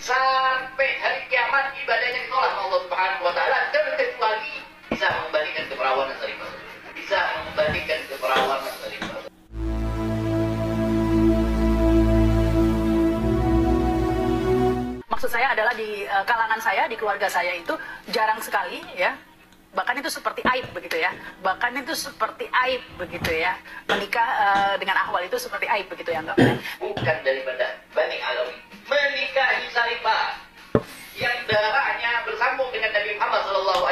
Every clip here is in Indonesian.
sampai hari kiamat ibadahnya ditolak Allah Subhanahu wa taala, terkecuali bisa mengembalikan keperawanan Sarifah. Bisa mengembalikan keperawanan Sarifah. Maksud saya adalah di kalangan saya, di keluarga saya itu jarang sekali ya, bahkan itu seperti aib begitu ya, menikah dengan ahwal itu seperti aib begitu ya, enggak? Bukan daripada Bani Alawi menikahi Sarifah yang darahnya bersambung dengan Nabi Muhammad SAW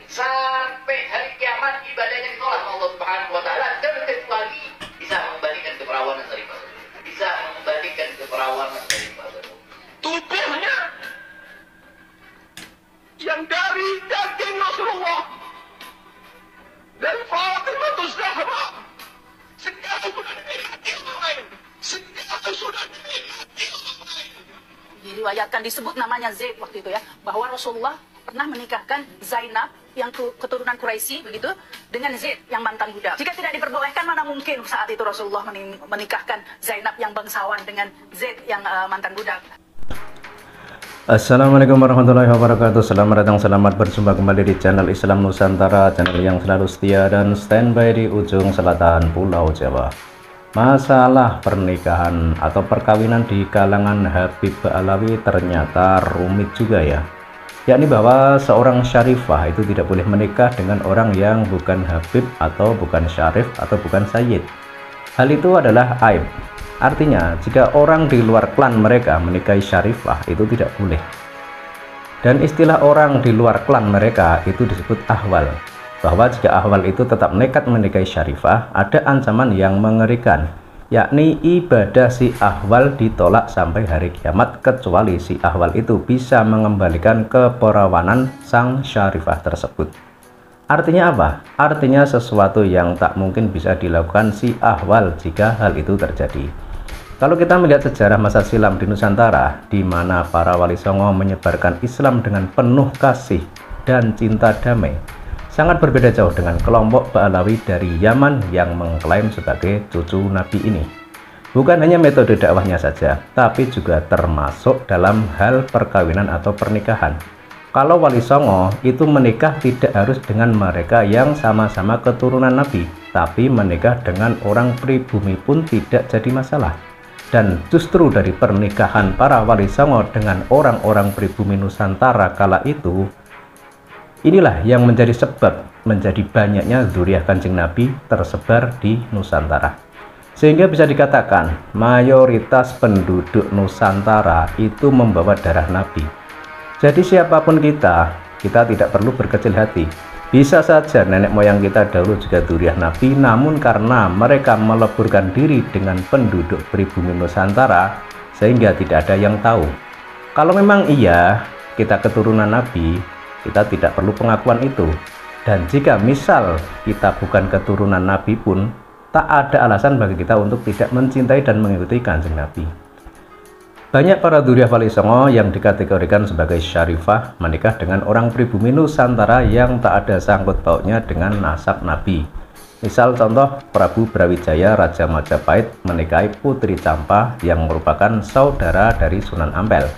sampai hari kiamat ibadahnya ditolak Allah Subhanahu wa taala, terkecuali bisa mengembalikan keperawanan Sarifah. Bisa mengembalikan keperawanan Sarifah. Tubuhnya yang dari daging Rasulullah dan Fatimah Zahra sekarang sudah dimiliki orang lain, Diriwayatkan disebut namanya Zaid waktu itu ya, bahwa Rasulullah pernah menikahkan Zainab yang keturunan Quraisy begitu dengan Zaid yang mantan budak. Jika tidak diperbolehkan, mana mungkin saat itu Rasulullah menikahkan Zainab yang bangsawan dengan Zaid yang mantan budak. Assalamualaikum warahmatullahi wabarakatuh. Selamat datang, selamat berjumpa kembali di channel Islam Nusantara, channel yang selalu setia dan standby di ujung selatan Pulau Jawa. Masalah pernikahan atau perkawinan di kalangan Habib Ba'alawi ternyata rumit juga ya, yakni bahwa seorang syarifah itu tidak boleh menikah dengan orang yang bukan Habib atau bukan syarif atau bukan sayyid. Hal itu adalah aib. Artinya, jika orang di luar klan mereka menikahi syarifah itu tidak boleh. Dan istilah orang di luar klan mereka itu disebut ahwal. Bahwa jika ahwal itu tetap nekat menikahi syarifah, ada ancaman yang mengerikan, yakni ibadah si ahwal ditolak sampai hari kiamat, kecuali si ahwal itu bisa mengembalikan keperawanan sang syarifah tersebut. Artinya apa? Artinya sesuatu yang tak mungkin bisa dilakukan si ahwal jika hal itu terjadi. Kalau kita melihat sejarah masa silam di Nusantara, di mana para wali songo menyebarkan Islam dengan penuh kasih dan cinta damai, sangat berbeda jauh dengan kelompok Ba'alawi dari Yaman yang mengklaim sebagai cucu Nabi ini. Bukan hanya metode dakwahnya saja, tapi juga termasuk dalam hal perkawinan atau pernikahan. Kalau wali songo itu menikah tidak harus dengan mereka yang sama-sama keturunan Nabi, tapi menikah dengan orang pribumi pun tidak jadi masalah. Dan justru dari pernikahan para wali songo dengan orang-orang pribumi Nusantara kala itu, inilah yang menjadi sebab menjadi banyaknya dzurriyyah Kanjeng Nabi tersebar di Nusantara. Sehingga bisa dikatakan mayoritas penduduk Nusantara itu membawa darah Nabi. Jadi siapapun kita tidak perlu berkecil hati. Bisa saja nenek moyang kita dahulu juga dzurriyyah Nabi, namun karena mereka meleburkan diri dengan penduduk pribumi Nusantara sehingga tidak ada yang tahu. Kalau memang iya kita keturunan Nabi, kita tidak perlu pengakuan itu. Dan jika misal kita bukan keturunan Nabi pun, tak ada alasan bagi kita untuk tidak mencintai dan mengikuti Kanjeng Nabi. Banyak para dzurriyyah wali songo yang dikategorikan sebagai syarifah menikah dengan orang pribumi Nusantara yang tak ada sangkut pautnya dengan nasab Nabi. Misal contoh Prabu Brawijaya Raja Majapahit menikahi Putri Campa yang merupakan saudara dari Sunan Ampel.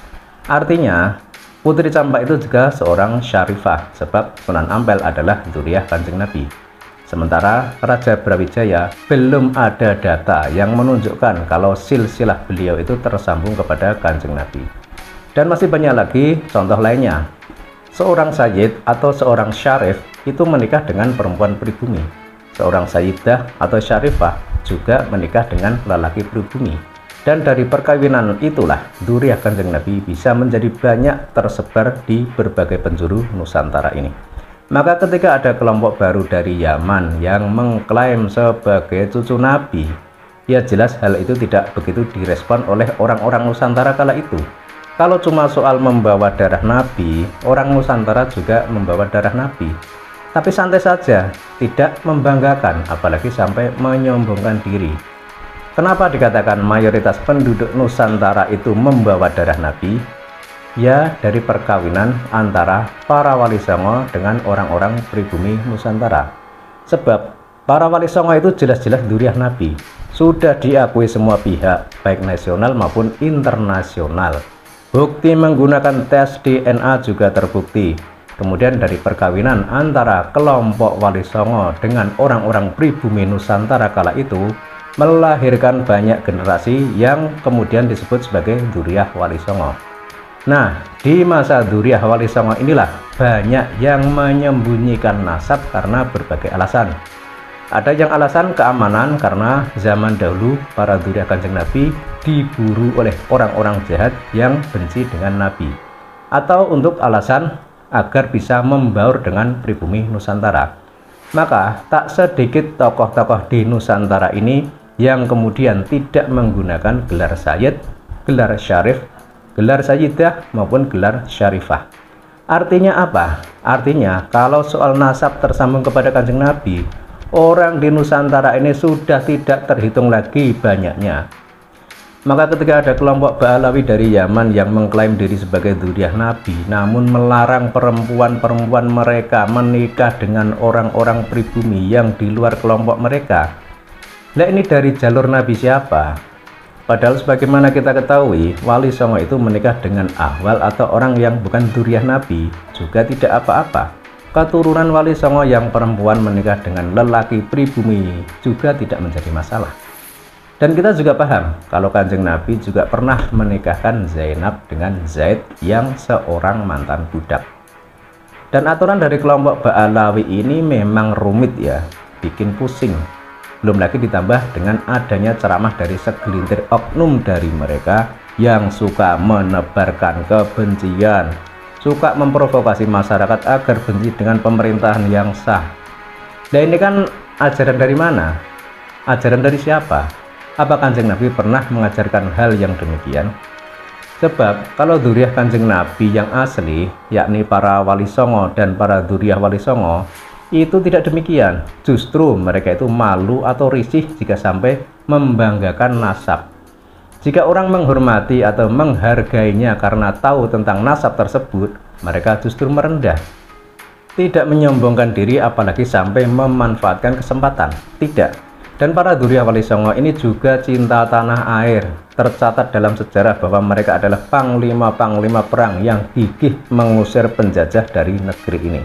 Artinya Putri Campa itu juga seorang syarifah, sebab Sunan Ampel adalah dzurriyyah Kanjeng Nabi. Sementara Raja Brawijaya belum ada data yang menunjukkan kalau silsilah beliau itu tersambung kepada Kanjeng Nabi. Dan masih banyak lagi contoh lainnya. Seorang sayyid atau seorang syarif itu menikah dengan perempuan pribumi. Seorang sayyidah atau syarifah juga menikah dengan lelaki pribumi. Dan dari perkawinan itulah dzurriyyah Kanjeng Nabi bisa menjadi banyak tersebar di berbagai penjuru Nusantara ini. Maka ketika ada kelompok baru dari Yaman yang mengklaim sebagai cucu Nabi, ya jelas hal itu tidak begitu direspon oleh orang-orang Nusantara kala itu. Kalau cuma soal membawa darah Nabi, orang Nusantara juga membawa darah Nabi. Tapi santai saja, tidak membanggakan, apalagi sampai menyombongkan diri. Kenapa dikatakan mayoritas penduduk Nusantara itu membawa darah Nabi? Ya, dari perkawinan antara para wali songo dengan orang-orang pribumi Nusantara. Sebab para wali songo itu jelas-jelas dzurriyyah Nabi, sudah diakui semua pihak baik nasional maupun internasional. Bukti menggunakan tes DNA juga terbukti. Kemudian dari perkawinan antara kelompok Wali Songo dengan orang-orang pribumi Nusantara kala itu melahirkan banyak generasi yang kemudian disebut sebagai Dzurriyyah Wali Songo. Nah, di masa Dzurriyyah Wali Songo inilah banyak yang menyembunyikan nasab karena berbagai alasan. Ada yang alasan keamanan karena zaman dahulu para Dzurriyyah Kanjeng Nabi diburu oleh orang-orang jahat yang benci dengan Nabi. Atau untuk alasan agar bisa membaur dengan pribumi Nusantara. Maka tak sedikit tokoh-tokoh di Nusantara ini yang kemudian tidak menggunakan gelar Sayyid, gelar Syarif, gelar Sayyidah maupun gelar Syarifah. Artinya apa? Artinya kalau soal nasab tersambung kepada Kanjeng Nabi, orang di Nusantara ini sudah tidak terhitung lagi banyaknya. Maka ketika ada kelompok Ba'alawi dari Yaman yang mengklaim diri sebagai Dzurriyyah Nabi, namun melarang perempuan-perempuan mereka menikah dengan orang-orang pribumi yang di luar kelompok mereka. Nah, ini dari jalur Nabi siapa? Padahal sebagaimana kita ketahui, Wali Songo itu menikah dengan ahwal atau orang yang bukan Dzurriyyah Nabi, juga tidak apa-apa. Keturunan Wali Songo yang perempuan menikah dengan lelaki pribumi juga tidak menjadi masalah. Dan kita juga paham kalau Kanjeng Nabi juga pernah menikahkan Zainab dengan Zaid yang seorang mantan budak. Dan aturan dari kelompok Ba'alawi ini memang rumit ya, bikin pusing. Belum lagi ditambah dengan adanya ceramah dari segelintir oknum dari mereka yang suka menebarkan kebencian, suka memprovokasi masyarakat agar benci dengan pemerintahan yang sah. Nah, ini kan ajaran dari mana? Ajaran dari siapa? Apa Kanjeng Nabi pernah mengajarkan hal yang demikian? Sebab kalau Dzurriyyah Kanjeng Nabi yang asli, yakni para Wali Songo dan para Dzurriyyah Wali Songo, itu tidak demikian. Justru mereka itu malu atau risih jika sampai membanggakan nasab. Jika orang menghormati atau menghargainya karena tahu tentang nasab tersebut, mereka justru merendah. Tidak menyombongkan diri apalagi sampai memanfaatkan kesempatan. Tidak. Dan para Dzurriyyah Wali Songo ini juga cinta tanah air. Tercatat dalam sejarah bahwa mereka adalah panglima-panglima perang yang gigih mengusir penjajah dari negeri ini.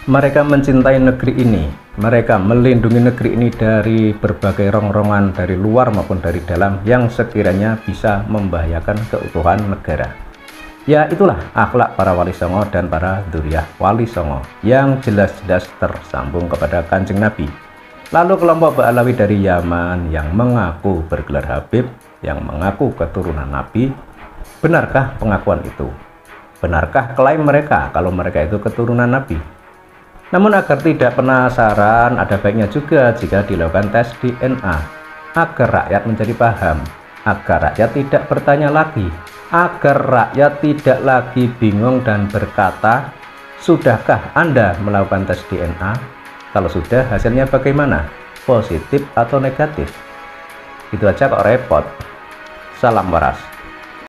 Mereka mencintai negeri ini. Mereka melindungi negeri ini dari berbagai rongrongan dari luar maupun dari dalam yang sekiranya bisa membahayakan keutuhan negara. Ya, itulah akhlak para Wali Songo dan para Dzurriyyah Wali Songo yang jelas-jelas tersambung kepada Kanjeng Nabi. Lalu kelompok Ba'alawi dari Yaman yang mengaku bergelar Habib, yang mengaku keturunan Nabi, benarkah pengakuan itu? Benarkah klaim mereka kalau mereka itu keturunan Nabi? Namun agar tidak penasaran, ada baiknya juga jika dilakukan tes DNA, agar rakyat menjadi paham, agar rakyat tidak bertanya lagi, agar rakyat tidak lagi bingung dan berkata, sudahkah Anda melakukan tes DNA? Kalau sudah, hasilnya bagaimana? Positif atau negatif? Itu aja kok repot. Salam waras.